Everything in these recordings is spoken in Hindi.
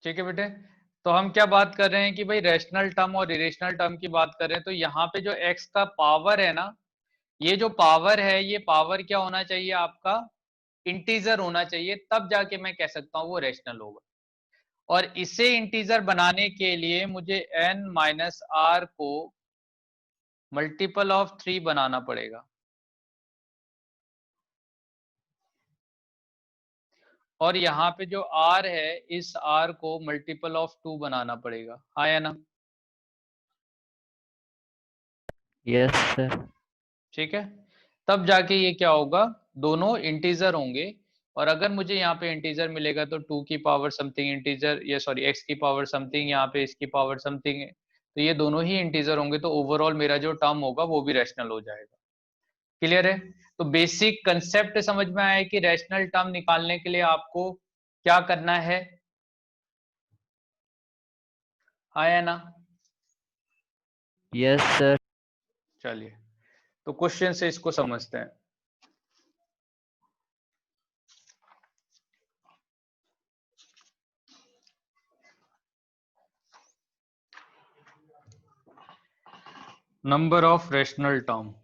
ठीक है बेटे। तो हम क्या बात कर रहे हैं कि भाई रैशनल टर्म और इरेशनल टर्म की बात कर रहे हैं। तो यहाँ पे जो x का पावर है ना, ये जो पावर है, ये पावर क्या होना चाहिए आपका, इंटीजर होना चाहिए, तब जाके मैं कह सकता हूँ वो रैशनल होगा। और इसे इंटीजर बनाने के लिए मुझे n माइनस आर को मल्टीपल ऑफ 3 बनाना पड़ेगा, और यहाँ पे जो r है, इस r को मल्टीपल ऑफ 2 बनाना पड़ेगा। हाँ या ना? Yes sir. ठीक है, तब जाके ये क्या होगा, दोनों इंटीजर होंगे। और अगर मुझे यहाँ पे इंटीजर मिलेगा तो 2 की पावर समथिंग इंटीजर, ये सॉरी x की पावर समथिंग, यहाँ पे इसकी पावर समथिंग है, तो ये दोनों ही इंटीजर होंगे, तो ओवरऑल मेरा जो टर्म होगा वो भी रैशनल हो जाएगा। क्लियर है? तो बेसिक कंसेप्ट समझ में आया कि रैशनल टर्म निकालने के लिए आपको क्या करना है। हाँ या ना? Yes sir. चलिए, तो क्वेश्चन से इसको समझते हैं। Number of rational term.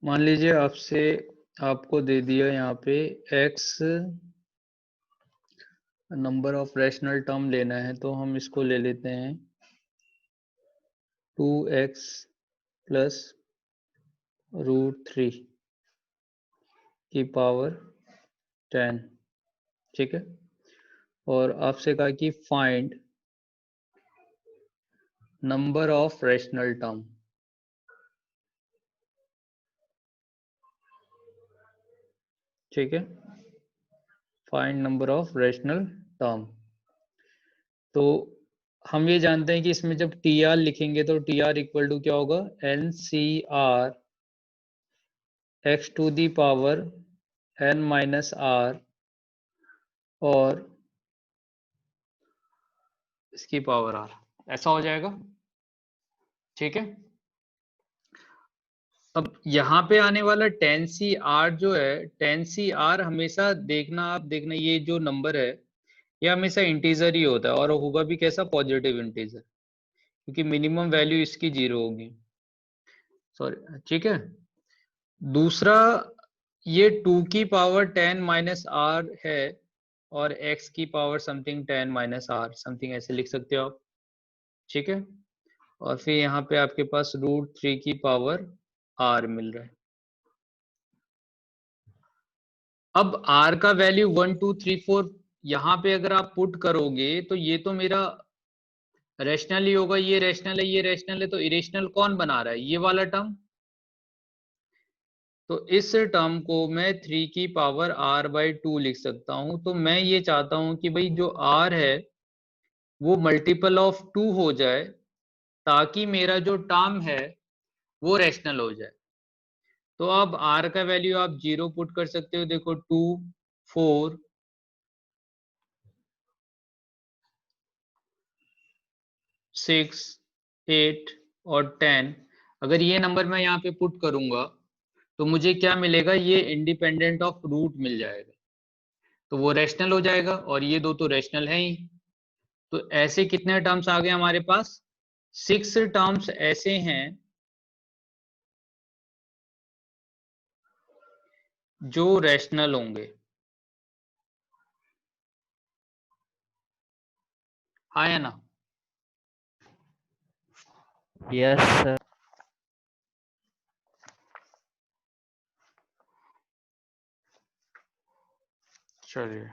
मान लीजिए आपसे आपको दे दिया यहाँ पे x number of rational term लेना है, तो हम इसको ले लेते हैं 2x प्लस √3 की पावर 10। ठीक है, और आपसे कहा कि find number of rational term. ठीक है, find number of rational term. तो हम ये जानते हैं कि इसमें जब टी आर लिखेंगे तो टी आर इक्वल टू क्या होगा, N C R X to the power n minus R और इसकी पावर r, ऐसा हो जाएगा। ठीक है, अब यहाँ पे आने वाला टेन सी आर जो है, टेन सी आर हमेशा देखना, आप देखना ये जो नंबर है ये हमेशा इंटीजर ही होता है, और होगा भी कैसा, पॉजिटिव इंटीजर, क्योंकि मिनिमम वैल्यू इसकी 0 होगी। सॉरी, ठीक है। दूसरा, ये 2 की पावर 10 माइनस आर है, और x की power something 10 minus R something, ऐसे लिख सकते हो आप। ठीक है, और फिर यहाँ पे आपके पास √3 की पावर r मिल रहा है। अब r का वैल्यू 1 2 3 4 यहाँ पे अगर आप पुट करोगे तो ये तो मेरा रैशनल ही होगा, ये रैशनल है, ये रैशनल है, तो इरेशनल कौन बना रहा है, ये वाला टर्म। तो इस टर्म को मैं 3 की पावर r/2 लिख सकता हूं। तो मैं ये चाहता हूं कि भाई जो r है वो मल्टीपल ऑफ 2 हो जाए, ताकि मेरा जो टर्म है वो रैशनल हो जाए। तो अब r का वैल्यू आप 0 पुट कर सकते हो, देखो 2 4 6 8 और 10, अगर ये नंबर मैं यहाँ पे पुट करूंगा तो मुझे क्या मिलेगा, ये इंडिपेंडेंट ऑफ रूट मिल जाएगा, तो वो रैशनल हो जाएगा, और ये दो तो रैशनल है ही। तो ऐसे कितने टर्म्स आ गए हमारे पास, 6 टर्म्स ऐसे हैं जो रैशनल होंगे। हाँ या ना? Yes sir. चलिए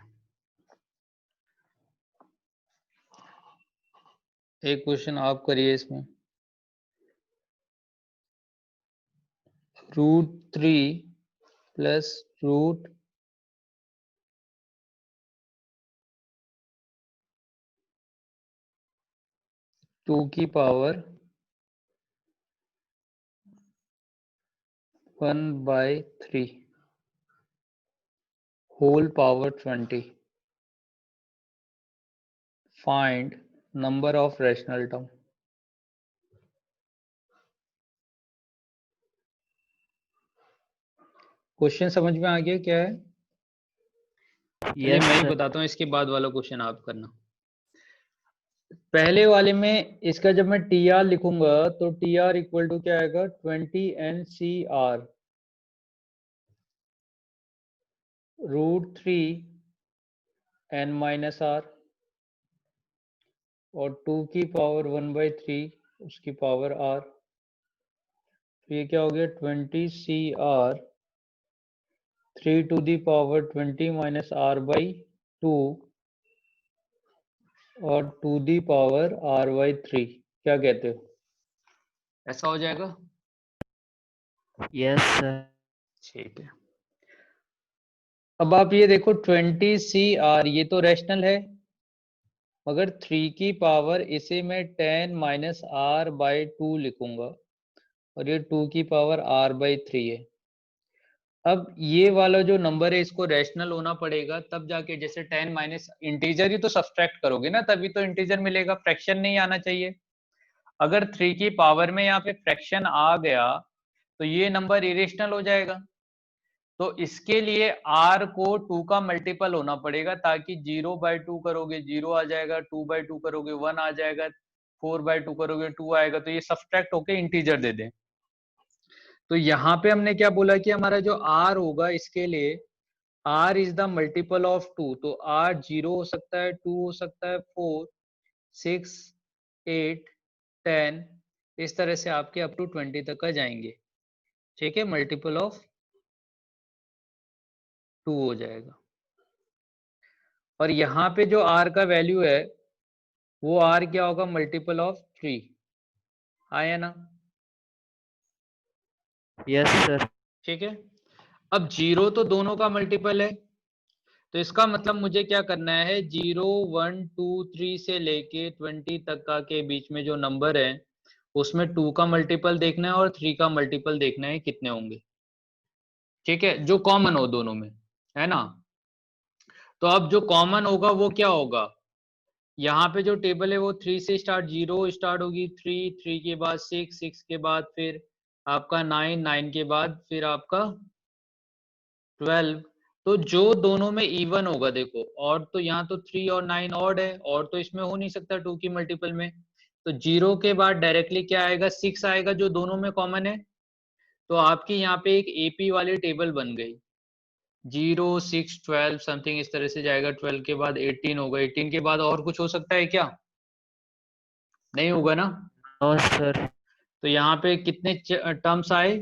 एक क्वेश्चन आप करिए इसमें। √3 प्लस रूट 2 की power 1/3 whole power 20। Find number of rational term. Question समझ में आ गया क्या है? चलिए यस मैं ही सर। बताता हूँ, इसके बाद वाला क्वेश्चन आप करना। पहले वाले में इसका जब मैं टी आर लिखूंगा तो टी आर इक्वल टू क्या आएगा, 20 NCR √3 N-R और 2 की पावर 1/3 उसकी पावर R। तो ये क्या हो गया, 20CR 3 to the power 20 - R/2 और 2 दी पावर R/3। क्या कहते हो, ऐसा हो जाएगा? Yes sir. ठीक है। अब आप ये देखो 20CR ये तो रैशनल है, मगर 3 की पावर इसे मैं 10 - R/2 लिखूंगा और ये 2 की पावर R/3 है। अब ये वाला जो नंबर है इसको रैशनल होना पड़ेगा, तब जाके जैसे 10 माइनस इंटीजर ही तो सब्सट्रैक्ट करोगे ना, तभी तो इंटीजर मिलेगा, फ्रैक्शन नहीं आना चाहिए। अगर 3 की पावर में यहाँ पे फ्रैक्शन आ गया तो ये नंबर इरेशनल हो जाएगा। तो इसके लिए r को 2 का मल्टीपल होना पड़ेगा, ताकि 0/2 करोगे 0 आ जाएगा, 2/2 करोगे 1 आ जाएगा, 4/2 करोगे 2 आएगा, तो ये सब्सट्रैक्ट होके इंटीजर दे दें। तो यहाँ पे हमने क्या बोला कि हमारा जो r होगा इसके लिए r is the multiple of 2, तो r 0 हो सकता है, 2 हो सकता है, 4, 6, 8, 10, इस तरह से आपके अप टू 20 तक का जाएंगे। ठीक है, मल्टीपल ऑफ 2 हो जाएगा। और यहाँ पे जो r का वैल्यू है वो r क्या होगा, मल्टीपल ऑफ 3। आया ना? Yes sir. ठीक है। अब 0 तो दोनों का मल्टीपल है, तो इसका मतलब मुझे क्या करना है, 0, 1, 2, 3 से लेके 20 तक का के बीच में जो नंबर है उसमें 2 का मल्टीपल देखना है और 3 का मल्टीपल देखना है कितने होंगे। ठीक है, जो कॉमन हो दोनों में, है ना? तो अब जो कॉमन होगा वो क्या होगा, यहाँ पे जो टेबल है वो 3 से स्टार्ट, 0 स्टार्ट होगी, 3, 3 के बाद 6, 6 के बाद फिर आपका 9, 9 के बाद फिर आपका 12। तो जो दोनों में इवन होगा, देखो और तो यहाँ तो 3 और 9 ऑड है, और तो इसमें हो नहीं सकता 2 की मल्टीपल में। तो 0 के बाद डायरेक्टली क्या आएगा, 6 आएगा जो दोनों में कॉमन है। तो आपकी यहाँ पे एक एपी वाली टेबल बन गई, 0, 6, 12 समथिंग इस तरह से जाएगा। 12 के बाद 18 होगा, 18 के बाद और कुछ हो सकता है क्या? नहीं होगा ना? No sir. तो यहाँ पे कितने टर्म्स आए,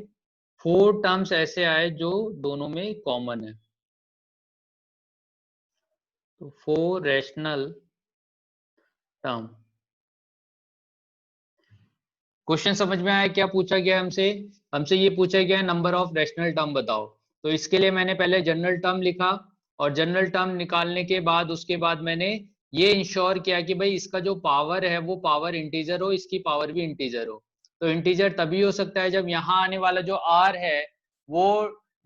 4 टर्म्स ऐसे आए जो दोनों में कॉमन है। तो 4 रैशनल टर्म। क्वेश्चन समझ में आया क्या पूछा गया हमसे? हमसे ये पूछा गया है नंबर ऑफ रैशनल टर्म बताओ। तो इसके लिए मैंने पहले जनरल टर्म लिखा, और जनरल टर्म निकालने के बाद उसके बाद मैंने ये इंश्योर किया कि भाई इसका जो पावर है वो पावर इंटीजर हो, इसकी पावर भी इंटीजर हो। तो इंटीजर तभी हो सकता है जब यहाँ आने वाला जो r है वो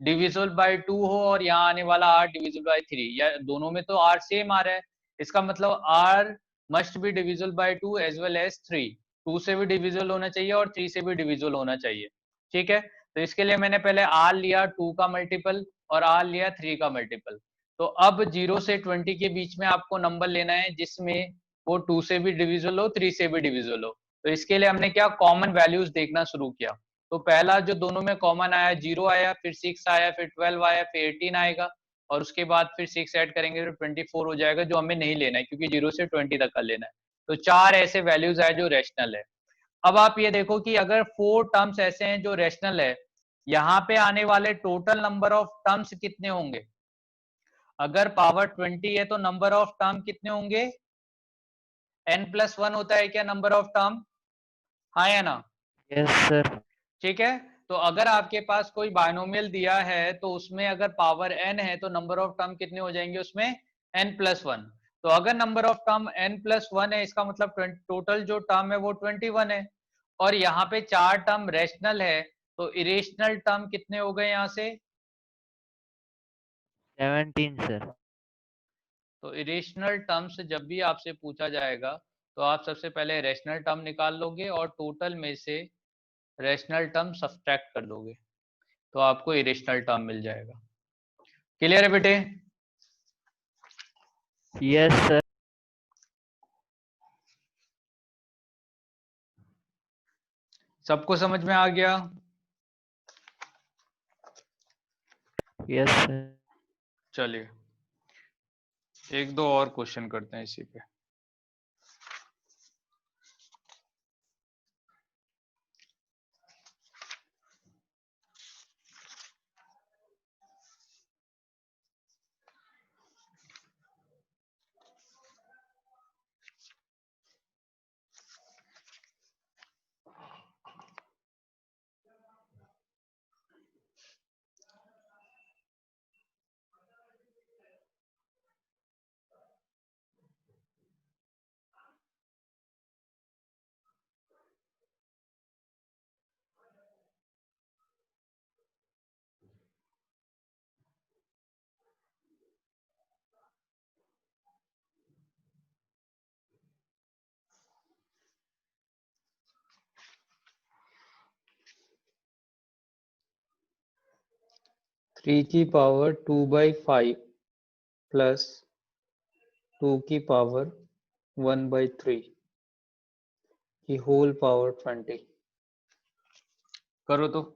डिविजिबल बाय 2 हो, और यहाँ आने वाला r डिविजिबल बाय 3, या दोनों में तो r सेम आ रहा है, इसका मतलब r must be divisible by 2 as well as 3। 2 से भी डिविजिबल होना चाहिए और 3 से भी डिविजिबल होना चाहिए। ठीक है, तो इसके लिए मैंने पहले r लिया 2 का मल्टीपल और r लिया 3 का मल्टीपल। तो अब 0 से 20 के बीच में आपको नंबर लेना है जिसमें वो 2 से भी डिविजिबल हो, 3 से भी डिविजिबल हो। तो इसके लिए हमने क्या, कॉमन वैल्यूज देखना शुरू किया। तो पहला जो दोनों में कॉमन आया 0 आया, फिर 6 आया, फिर 12 आया, फिर 18 आएगा, और उसके बाद फिर 6 ऐड करेंगे तो 24 हो जाएगा, जो हमें नहीं लेना है क्योंकि 0 से 20 तक का लेना है। तो 4 ऐसे वैल्यूज आए जो रैशनल है। अब आप ये देखो कि अगर 4 टर्म्स ऐसे हैं जो रैशनल है, यहाँ पे आने वाले टोटल नंबर ऑफ टर्म्स कितने होंगे? अगर पावर 20 है तो नंबर ऑफ टर्म कितने होंगे? n+1 होता है क्या नंबर ऑफ टर्म? हाँ या ना? Yes sir. ठीक है, तो अगर आपके पास कोई बायनोमियल दिया है तो उसमें अगर पावर n है तो नंबर ऑफ टर्म कितने हो जाएंगे उसमें? n+1। तो अगर नंबर ऑफ टर्म n+1 है, इसका मतलब टोटल जो टर्म है वो 21 है, और यहाँ पे 4 टर्म रेशनल है, तो इरेशनल टर्म कितने हो गए यहाँ से? 17 सर। तो इरेशनल टर्म से जब भी आपसे पूछा जाएगा तो आप सबसे पहले रेशनल टर्म निकाल लोगे और टोटल में से रेशनल टर्म सब्ट्रैक्ट कर दोगे, तो आपको इरेशनल टर्म मिल जाएगा। क्लियर है बेटे? Yes sir. सबको समझ में आ गया? Yes sir. चलिए एक दो और क्वेश्चन करते हैं इसी पे। थ्री की पावर 2/5 प्लस 2 की पावर 1/3 की होल पावर 20 करो तो।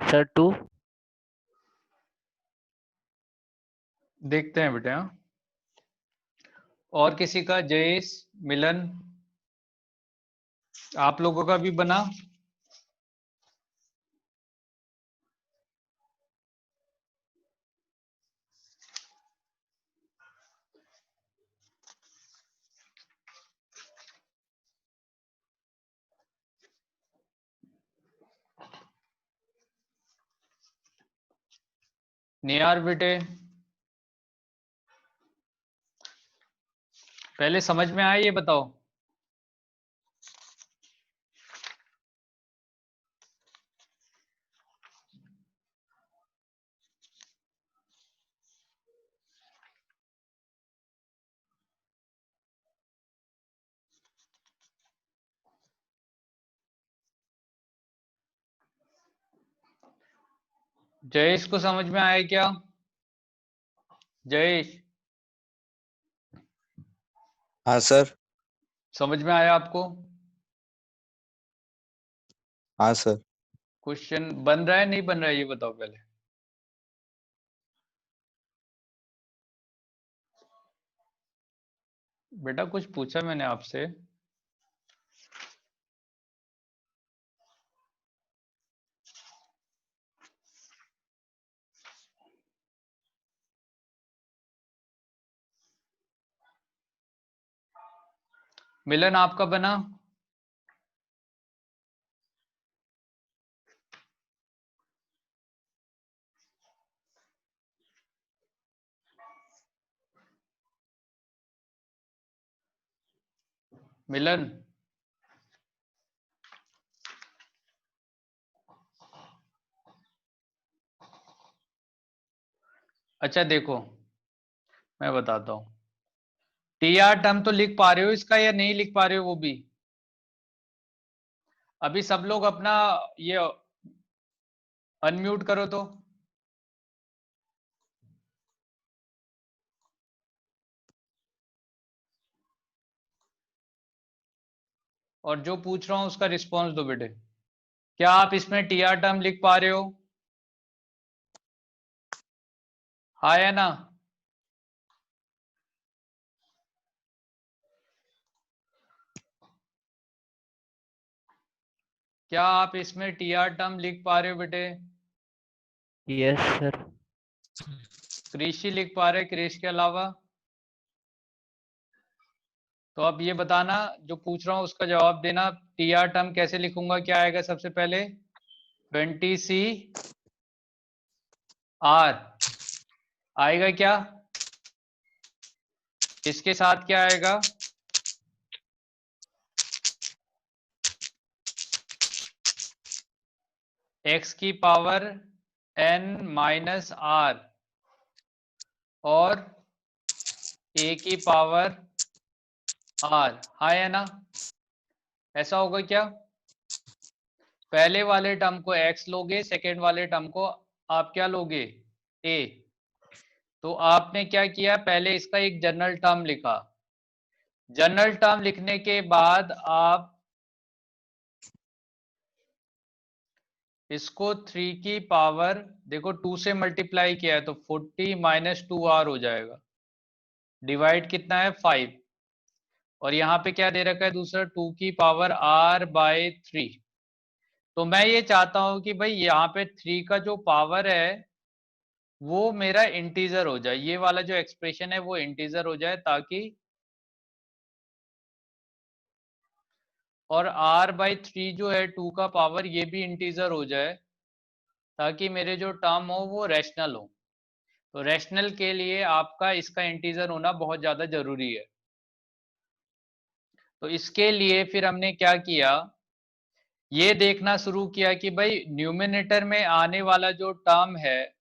सर 2। देखते हैं बेटा। और किसी का? जयेश, मिलन, आप लोगों का भी बना? नियार बेटे, पहले समझ में आया ये बताओ। जयेश को समझ में आया क्या? जयेश, हाँ सर। समझ में आया आपको? हाँ सर। क्वेश्चन बन रहा है नहीं बन रहा है ये बताओ पहले। बेटा कुछ पूछा मैंने आपसे। मिलन आपका बना? मिलन अच्छा देखो मैं बताता हूँ। टी आर टर्म तो लिख पा रहे हो इसका या नहीं लिख पा रहे हो वो भी? अभी सब लोग अपना ये अनम्यूट करो तो। और जो पूछ रहा हूं उसका रिस्पॉन्स दो बेटे। क्या आप इसमें टी आर टर्म लिख पा रहे हो? हाँ या ना? क्या आप इसमें टी आर टर्म लिख पा रहे हो बेटे? Yes sir. क्रिश ही लिख पा रहे क्रिश के अलावा? तो अब ये बताना जो पूछ रहा हूं उसका जवाब देना। टी आर टर्म कैसे लिखूंगा? क्या आएगा सबसे पहले? 20 CR आएगा क्या? इसके साथ क्या आएगा? x की पावर n-r और a की पावर r। हाँ या ना? ऐसा होगा क्या? पहले वाले टर्म को x लोगे, सेकेंड वाले टर्म को आप क्या लोगे? a। तो आपने क्या किया? पहले इसका एक जनरल टर्म लिखा। जनरल टर्म लिखने के बाद आप इसको 3 की पावर देखो 2 से मल्टीप्लाई किया है तो 40 - 2r हो जाएगा। डिवाइड कितना है? 5। और यहाँ पे क्या दे रखा है दूसरा? 2 की पावर r/3। तो मैं ये चाहता हूं कि भाई यहाँ पे 3 का जो पावर है वो मेरा इंटीजर हो जाए। ये वाला जो एक्सप्रेशन है वो इंटीजर हो जाए ताकि और r/3 जो है 2 का पावर ये भी इंटीजर हो जाए ताकि मेरे जो टर्म हो वो रैशनल हो। तो रैशनल के लिए आपका इसका इंटीजर होना बहुत ज्यादा जरूरी है। तो इसके लिए फिर हमने क्या किया? ये देखना शुरू किया कि भाई न्यूमिनेटर में आने वाला जो टर्म है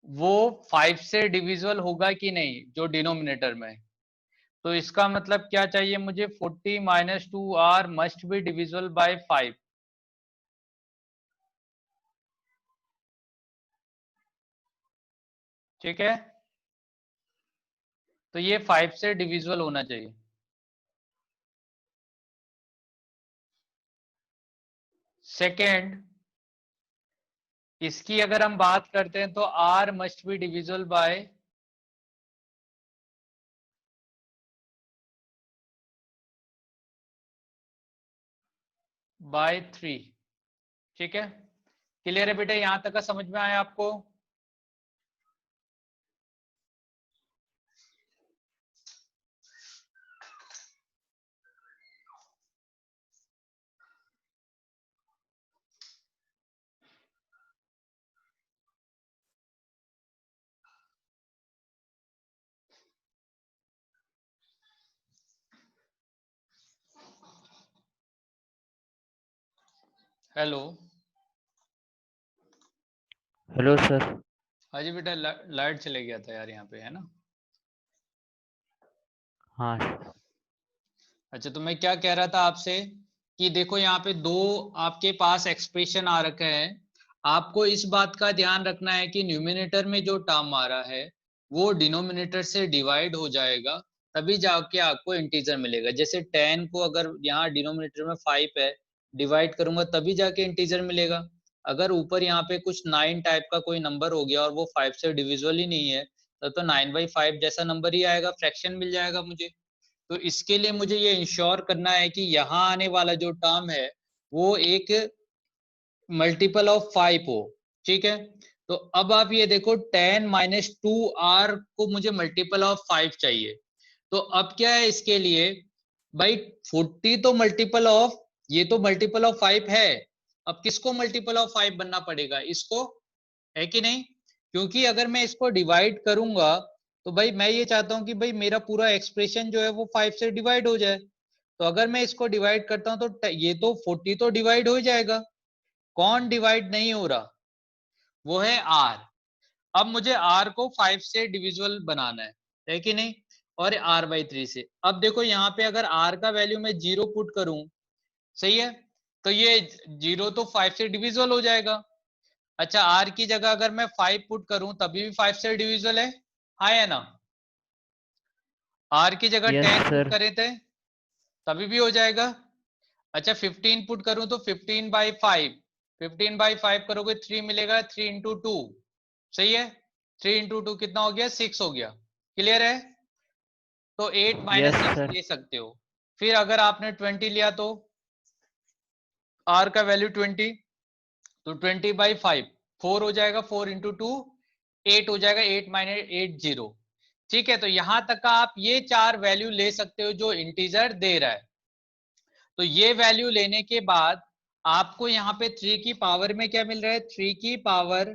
वो 5 से डिविजिबल होगा कि नहीं जो डिनोमिनेटर में। तो इसका मतलब क्या चाहिए मुझे? 40 - 2r must be divisible bye 5। ठीक है? तो ये 5 से डिविजिबल होना चाहिए। सेकेंड, इसकी अगर हम बात करते हैं तो r must be divisible bye 3। ठीक है? क्लियर है बेटा? यहां तक का समझ में आया आपको? हेलो? Hello sir. हाँ जी बेटा, लाइट चले गया था यार यहाँ पे, है ना? हाँ सर। अच्छा, तो मैं क्या कह रहा था आपसे कि देखो यहाँ पे दो आपके पास एक्सप्रेशन आ रखा है। आपको इस बात का ध्यान रखना है कि न्यूमिनेटर में जो टर्म आ रहा है वो डिनोमिनेटर से डिवाइड हो जाएगा तभी जाके आपको इंटीजर मिलेगा। जैसे 10 को अगर यहाँ डिनोमिनेटर में 5 है डिवाइड करूंगा तभी जाके इंटीजर मिलेगा। अगर ऊपर यहाँ पे कुछ 9 टाइप का कोई नंबर हो गया और वो 5 से डिविजिबल ही नहीं है तो 9/5 जैसा नंबर ही आएगा, फ्रैक्शन मिल जाएगा मुझे। तो इसके लिए मुझे ये इंश्योर करना है कि यहाँ आने वाला जो टर्म है वो एक मल्टीपल ऑफ 5 हो। ठीक है, तो अब आप ये देखो 10 माइनस 2r को मुझे मल्टीपल ऑफ 5 चाहिए। तो अब क्या है इसके लिए भाई, 40 तो मल्टीपल ऑफ, ये तो मल्टीपल ऑफ 5 है। अब किसको मल्टीपल ऑफ 5 बनना पड़ेगा, इसको, है कि नहीं? क्योंकि अगर मैं इसको डिवाइड करूंगा तो भाई मैं ये चाहता हूं कि भाई मेरा पूरा एक्सप्रेशन जो है वो 5 से डिवाइड हो जाए। तो अगर मैं इसको डिवाइड करता हूं तो ये तो 40 तो डिवाइड हो जाएगा। कौन डिवाइड नहीं हो रहा, वो है r। अब मुझे r को 5 से डिविजिबल बनाना है कि नहीं, और r/3 से। अब देखो यहाँ पे अगर r का वैल्यू मैं 0 पुट करूं, सही है, तो ये 0 तो 5 से डिविजिबल हो जाएगा। अच्छा, r की जगह अगर मैं 5 पुट करूं तभी भी 5 से डिविजिबल है, हाँ या ना? r की जगह यस 10 पुट सर। करे थे तभी भी हो जाएगा। अच्छा, 15 पुट करूं तो 15/5, 15/5 करोगे 3 मिलेगा, 3 इंटू 2, सही है, 3 इंटू 2 कितना हो गया, 6 हो गया। क्लियर है? तो 8 माइनस यस 6 सर। ले सकते हो। फिर अगर आपने 20 लिया तो r का वैल्यू 20, तो 20/5 4 हो जाएगा, 4 इंटू 2 8 हो जाएगा, 8 माइनस 8 0। ठीक है, तो यहां तक का आप ये 4 वैल्यू ले सकते हो जो इंटीजर दे रहा है। तो ये वैल्यू लेने के बाद आपको यहाँ पे 3 की पावर में क्या मिल रहा है, 3 की पावर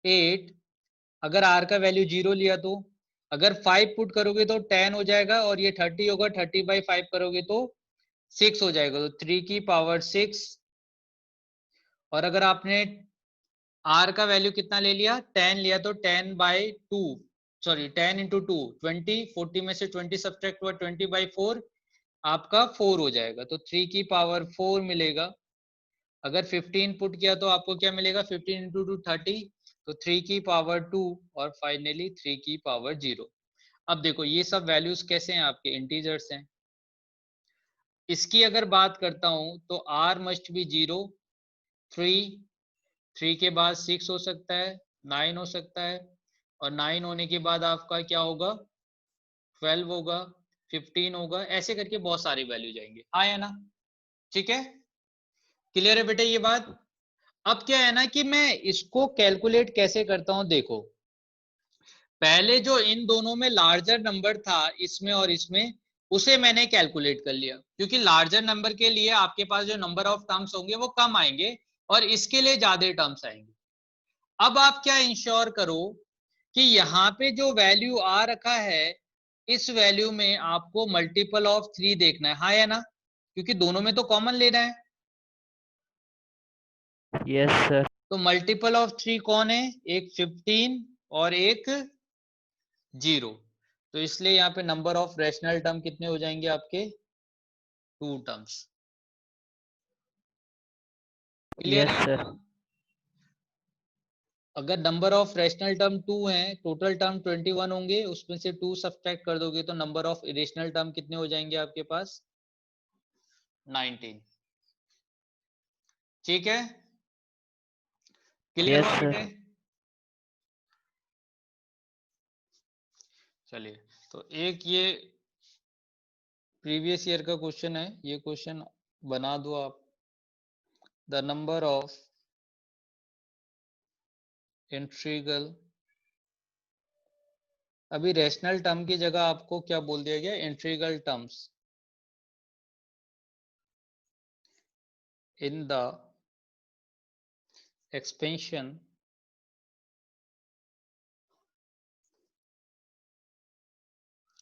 8। अगर r का वैल्यू 0 लिया तो, अगर 5 पुट करोगे तो 10 हो जाएगा, और ये 30 होगा, 30/5 करोगे तो 6 हो जाएगा, तो 3 की पावर 6। और अगर आपने r का वैल्यू कितना ले लिया, 10 लिया, तो 10/2, सॉरी 10 इंटू 2 20, 40 में से 20 सब्ट्रैक्ट हुआ, 20/4 आपका 4 हो जाएगा, तो 3 की पावर 4 मिलेगा। अगर 15 पुट किया तो आपको क्या मिलेगा, 15 इंटू 2 30, तो 3 की पावर 2, और फाइनली 3 की पावर 0। अब देखो ये सब वैल्यूज कैसे हैं, आपके इंटीजर्स हैं। इसकी अगर बात करता हूं तो r मस्ट बी 0, 3, 3 के बाद 6 हो सकता है, 9 हो सकता है, और 9 होने के बाद आपका क्या होगा, 12 होगा, 15 होगा, ऐसे करके बहुत सारी वैल्यू जाएंगे, हाँ या ना? ठीक है, क्लियर है बेटे ये बात? अब क्या है ना कि मैं इसको कैलकुलेट कैसे करता हूं, देखो पहले जो इन दोनों में लार्जर नंबर था, इसमें और इसमें, उसे मैंने कैलकुलेट कर लिया, क्योंकि लार्जर नंबर के लिए आपके पास जो नंबर ऑफ टर्म्स होंगे वो कम आएंगे और इसके लिए ज्यादा टर्म्स आएंगे। अब आप क्या इंश्योर करो कि यहाँ पे जो वैल्यू आ रखा है, इस वैल्यू में आपको मल्टीपल ऑफ 3 देखना है, हाँ या ना? क्योंकि दोनों में तो कॉमन लेना है। Yes sir. तो मल्टीपल ऑफ 3 कौन है, एक 15 और एक 0। तो इसलिए यहाँ पे नंबर ऑफ रैशनल टर्म कितने हो जाएंगे आपके, 2 टर्म्स। क्लियर यस है? सर। अगर नंबर ऑफ रैशनल टर्म 2 है, टोटल टर्म 21 होंगे, उसमें से 2 सब्ट्रैक्ट कर दोगे तो नंबर ऑफ इरेशनल टर्म कितने हो जाएंगे आपके पास, 19। ठीक है, क्लियर यस हुआ बेटे? सर। चलिए, तो एक ये प्रीवियस ईयर का क्वेश्चन है, ये क्वेश्चन बना दो आप। द नंबर ऑफ इंटीग्रल, अभी रैशनल टर्म की जगह आपको क्या बोल दिया गया, integral terms in the expansion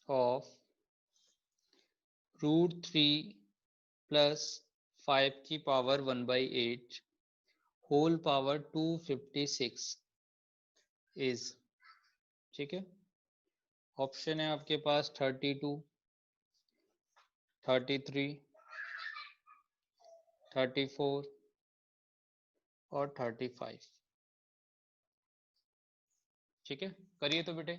of √3 plus 5 की पावर 1/8 होल पावर 256 इज। ठीक है, ऑप्शन है आपके पास 32, 33, 34 और 35। ठीक है, करिए तो बेटे।